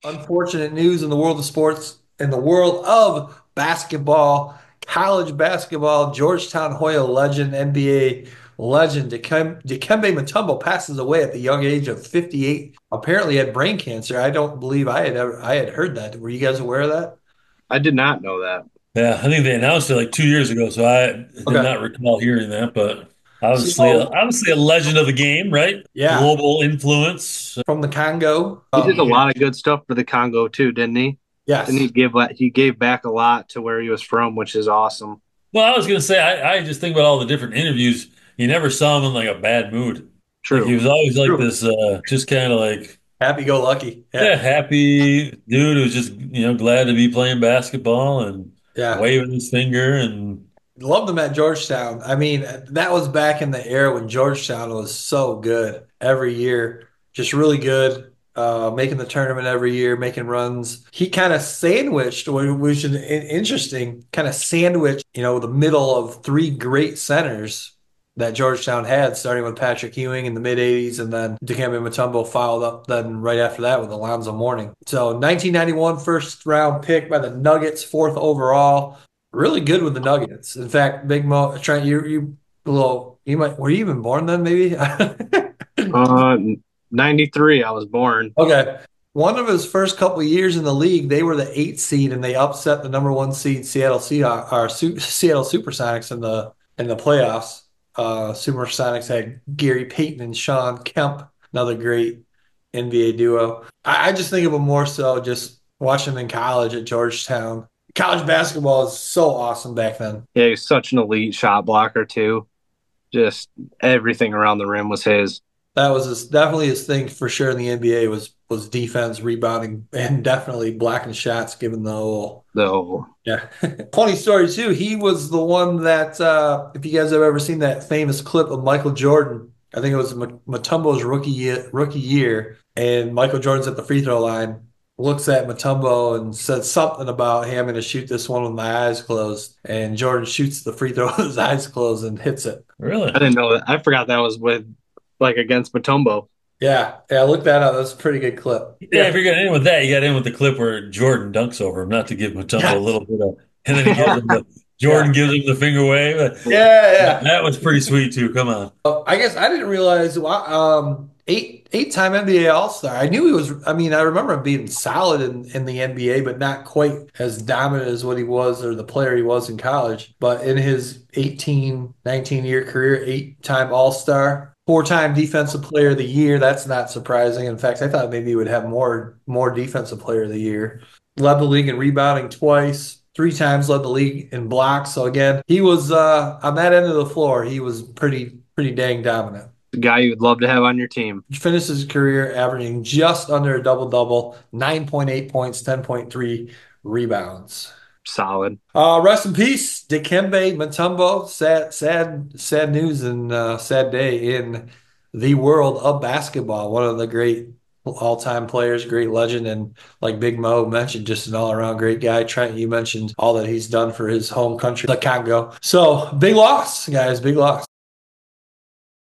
Unfortunate news in the world of sports, in the world of basketball, college basketball. Georgetown Hoya legend, NBA legend Dikembe Mutumbo passes away at the young age of 58. Apparently had brain cancer. I don't believe I had heard that. Were you guys aware of that? I did not know that. Yeah, I think they announced it like 2 years ago, so I did Okay. not recall hearing that. But obviously, So, obviously a legend of the game, right? yeah, Global influence. from the Congo. He did a lot of good stuff for the Congo too, didn't he? Didn't he Yes. give he gave back a lot to where he was from, which is awesome. Well, I was gonna say, I just think about all the different interviews. You never saw him in like a bad mood. Like he True. was always like True. this, just kind of like, Happy go lucky. yeah, Yeah. happy dude who's just glad to be playing basketball and Yeah. waving his finger and Loved him at Georgetown. I mean, that was back in the era when Georgetown was so good every year, just really good, making the tournament every year, making runs. He kind of sandwiched, which is interesting, kind of sandwiched, the middle of three great centers that Georgetown had, starting with Patrick Ewing in the mid 80s, and then Dikembe Mutombo followed up then right after that with Alonzo Mourning. So 1991 first round pick by the Nuggets, fourth overall. Really good with the Nuggets. In fact, Big Mo, Trent, you might were you even born then? Maybe. Uh, 93, I was born. Okay. One of his first couple of years in the league, they were the eighth seed and they upset the number one seed Seattle Seahawks or Seattle Supersonics in the playoffs. Supersonics had Gary Payton and Sean Kemp, another great NBA duo. I just think of them more so just watching them in college at Georgetown. College basketball is so awesome back then. Yeah, he's such an elite shot blocker too. Just everything around the rim was his. That was definitely his thing for sure in the NBA was defense, rebounding, and definitely blocking shots, given the whole Though yeah. Funny story too. He was the one that if you guys have ever seen that famous clip of Michael Jordan, I think it was Mutombo's rookie year, and Michael Jordan's at the free throw line, looks at Mutombo and says something about, "Hey, I'm going to shoot this one with my eyes closed," and Jordan shoots the free throw with his eyes closed and hits it. I really. didn't know that. I forgot that was with like against Mutombo. Yeah, yeah, look that up. That's a pretty good clip. Yeah, if Yeah, you're gonna end with that, you got to end with the clip where Jordan dunks over him, not to give Mutombo a yes, little bit of, and then he gives him the yeah, Jordan gives him the finger wave. yeah, yeah. That was pretty sweet too. Come on. I guess I didn't realize. Eight-time NBA All-Star. I knew he was. I mean, I remember him being solid in the NBA, but not quite as dominant as what he was or the player he was in college. But in his 18, 19-year career, eight-time All-Star, four-time Defensive Player of the Year. That's not surprising. In fact, I thought maybe he would have more Defensive Player of the Year. Led the league in rebounding twice. Three times led the league in blocks. So again, he was on that end of the floor. He was pretty dang dominant. The guy you would love to have on your team. Finished his career averaging just under a double double, 9.8 points, 10.3 rebounds. Solid. Rest in peace, Dikembe Mutombo. Sad news and sad day in the world of basketball. One of the great all-time players, great legend, and like Big Mo mentioned, just an all-around great guy. Trent, you mentioned all that he's done for his home country, the Congo. So big loss, guys, big loss.